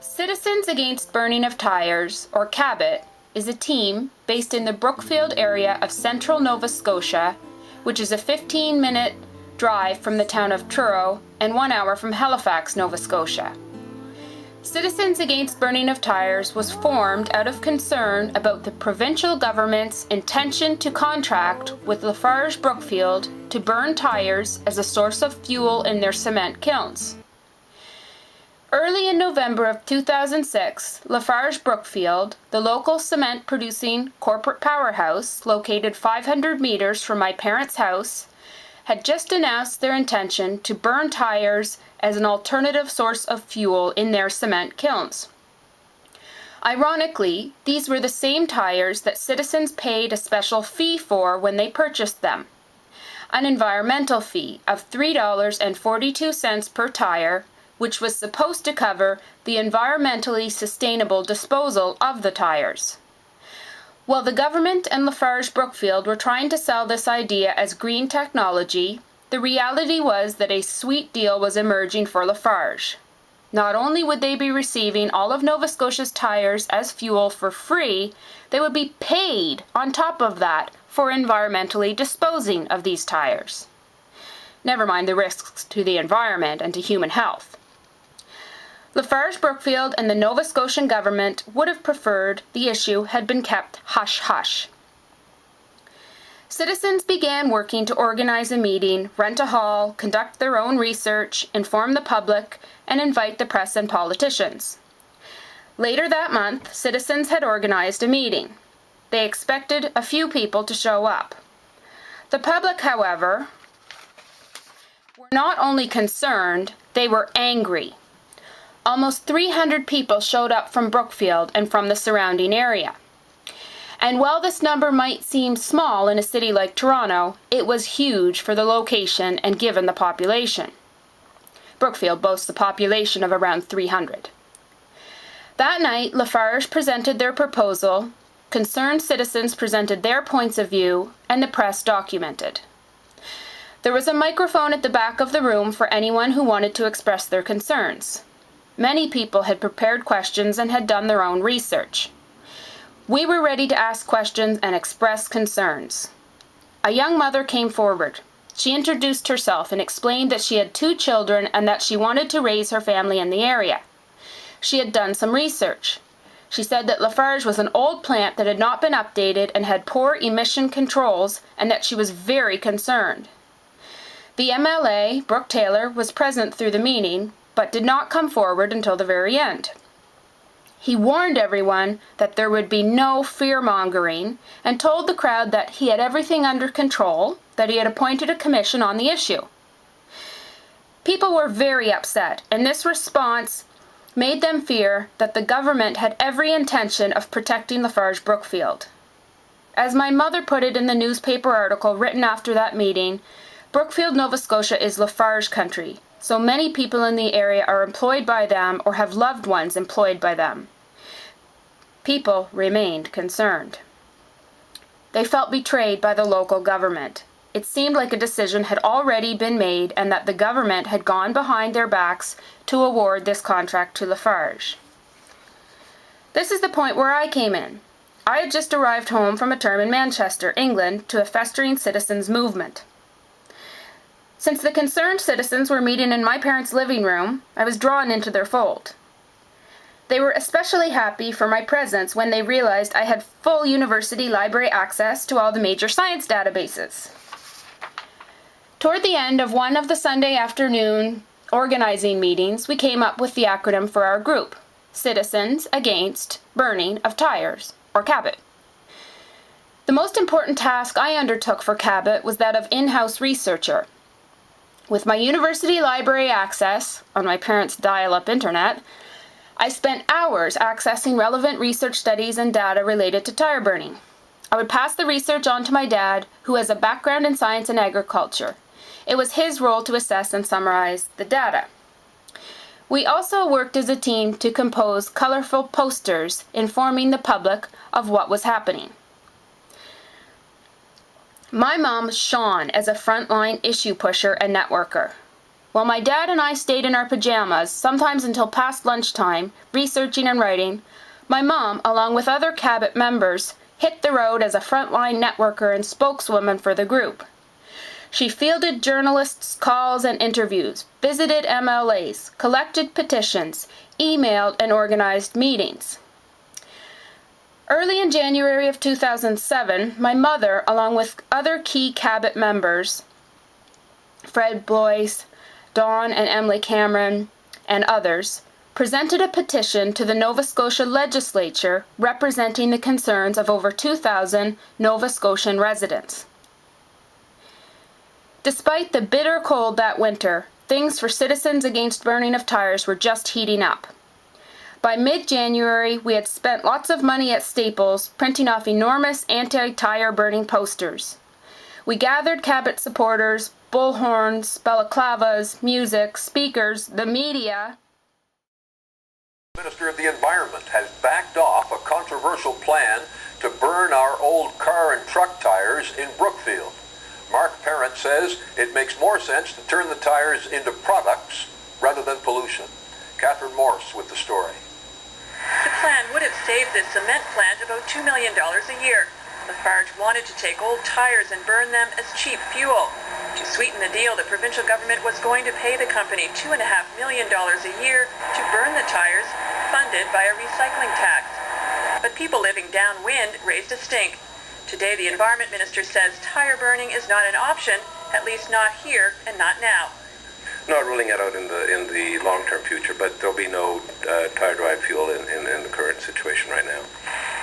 Citizens Against Burning of Tires, or CABIT, is a team based in the Brookfield area of central Nova Scotia, which is a 15-minute drive from the town of Truro and 1 hour from Halifax, Nova Scotia. Citizens Against Burning of Tires was formed out of concern about the provincial government's intention to contract with Lafarge Brookfield to burn tires as a source of fuel in their cement kilns. Early in November of 2006, Lafarge Brookfield, the local cement-producing corporate powerhouse located 500 meters from my parents' house, had just announced their intention to burn tires as an alternative source of fuel in their cement kilns. Ironically, these were the same tires that citizens paid a special fee for when they purchased them. An environmental fee of $3.42 per tire, which was supposed to cover the environmentally sustainable disposal of the tires. While the government and Lafarge Brookfield were trying to sell this idea as green technology, the reality was that a sweet deal was emerging for Lafarge. Not only would they be receiving all of Nova Scotia's tires as fuel for free, they would be paid on top of that for environmentally disposing of these tires. Never mind the risks to the environment and to human health. Lafarge Brookfield and the Nova Scotian government would have preferred the issue had been kept hush-hush. Citizens began working to organize a meeting, rent a hall, conduct their own research, inform the public, and invite the press and politicians. Later that month, citizens had organized a meeting. They expected a few people to show up. The public, however, were not only concerned, they were angry. Almost 300 people showed up from Brookfield and from the surrounding area. And while this number might seem small in a city like Toronto, it was huge for the location and given the population. Brookfield boasts a population of around 300. That night, Lafarge presented their proposal, concerned citizens presented their points of view, and the press documented. There was a microphone at the back of the room for anyone who wanted to express their concerns. Many people had prepared questions and had done their own research. We were ready to ask questions and express concerns. A young mother came forward. She introduced herself and explained that she had 2 children and that she wanted to raise her family in the area. She had done some research. She said that Lafarge was an old plant that had not been updated and had poor emission controls, and that she was very concerned. The MLA, Brooke Taylor, was present through the meeting, but did not come forward until the very end. He warned everyone that there would be no fear-mongering and told the crowd that he had everything under control, that he had appointed a commission on the issue. People were very upset, and this response made them fear that the government had every intention of protecting Lafarge Brookfield. As my mother put it in the newspaper article written after that meeting, Brookfield, Nova Scotia is Lafarge country, so many people in the area are employed by them or have loved ones employed by them. People remained concerned. They felt betrayed by the local government. It seemed like a decision had already been made and that the government had gone behind their backs to award this contract to Lafarge. This is the point where I came in. I had just arrived home from a term in Manchester, England, to a festering citizens' movement. Since the concerned citizens were meeting in my parents' living room, I was drawn into their fold. They were especially happy for my presence when they realized I had full university library access to all the major science databases. Toward the end of one of the Sunday afternoon organizing meetings, we came up with the acronym for our group, Citizens Against Burning of Tires, or CABIT. The most important task I undertook for CABIT was that of in-house researcher. With my university library access, on my parents' dial-up internet, I spent hours accessing relevant research studies and data related to tire burning. I would pass the research on to my dad, who has a background in science and agriculture. It was his role to assess and summarize the data. We also worked as a team to compose colorful posters informing the public of what was happening. My mom shone as a frontline issue pusher and networker. While my dad and I stayed in our pajamas, sometimes until past lunchtime, researching and writing, my mom, along with other Cabot members, hit the road as a frontline networker and spokeswoman for the group. She fielded journalists' calls and interviews, visited MLAs, collected petitions, emailed and organized meetings. Early in January of 2007, my mother, along with other key Cabot members, Fred Blois, Dawn and Emily Cameron, and others, presented a petition to the Nova Scotia legislature representing the concerns of over 2,000 Nova Scotian residents. Despite the bitter cold that winter, things for Citizens Against Burning of Tires were just heating up. By mid-January, we had spent lots of money at Staples printing off enormous anti-tire burning posters. We gathered Cabot supporters, bullhorns, balaclavas, music, speakers, the media. The Minister of the Environment has backed off a controversial plan to burn our old car and truck tires in Brookfield. Mark Parent says it makes more sense to turn the tires into products rather than pollution. Catherine Morse with the story. The plan would have saved this cement plant about $2 million a year. Lafarge wanted to take old tires and burn them as cheap fuel. To sweeten the deal, the provincial government was going to pay the company $2.5 million a year to burn the tires, funded by a recycling tax. But people living downwind raised a stink. Today, the Environment Minister says tire burning is not an option, at least not here and not now. Not ruling it out in the long-term future, but there'll be no tire-drive fuel in the current situation right now.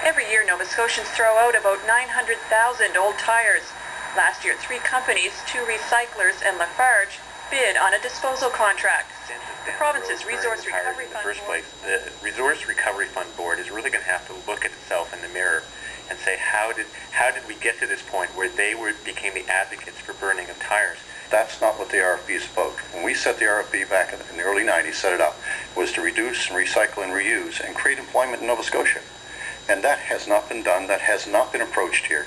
Every year, Nova Scotians throw out about 900,000 old tires. Last year, 3 companies, 2 recyclers and Lafarge, bid on a disposal contract. The province's Resource Recovery Fund Board. The Resource Recovery Fund Board is really going to have to look at itself in the mirror and say, how did we get to this point where they became the advocates for burning of tires? That's not what the RRFB is about. When we set the RRFB back in the early 90s, set it up, was to reduce and recycle and reuse and create employment in Nova Scotia. And that has not been done. That has not been approached here.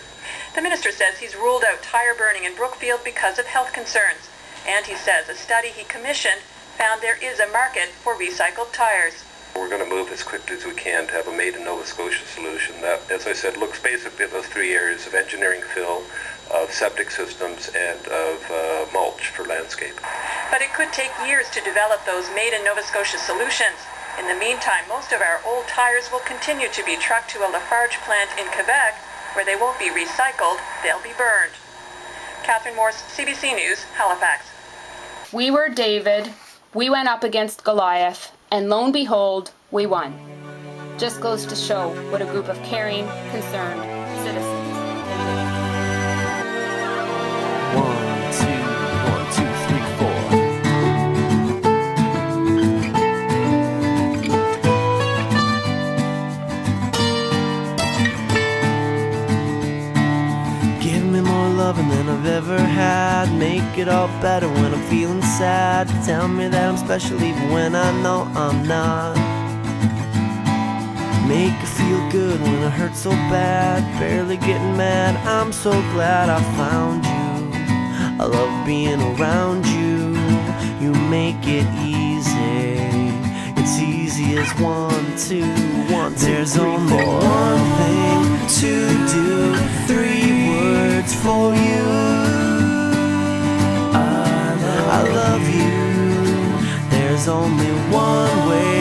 The minister says he's ruled out tire burning in Brookfield because of health concerns. And he says a study he commissioned found there is a market for recycled tires. We're going to move as quickly as we can to have a made in Nova Scotia solution that, as I said, looks basically at those 3 areas of engineering fill, of septic systems, and of mulch for landscape. But it could take years to develop those made in Nova Scotia solutions. In the meantime, most of our old tires will continue to be trucked to a Lafarge plant in Quebec, where they won't be recycled, they'll be burned. Catherine Morse, CBC News, Halifax. We were David, we went up against Goliath, and lo and behold, we won. Just goes to show what a group of caring, concerned citizens. 1, 2, 1, 2, 3, 4. Give me more loving than I've ever had. Make it all better when I'm feeling sad. Tell me that I'm special even when I know I'm not. Make it feel good when it hurts so bad. Barely getting mad, I'm so glad I found you. I love being around you. You make it easy. It's easy as 1, 2, 1, 2, There's 3, only 4. One thing to do. 3 words for you. I love you. There's only one way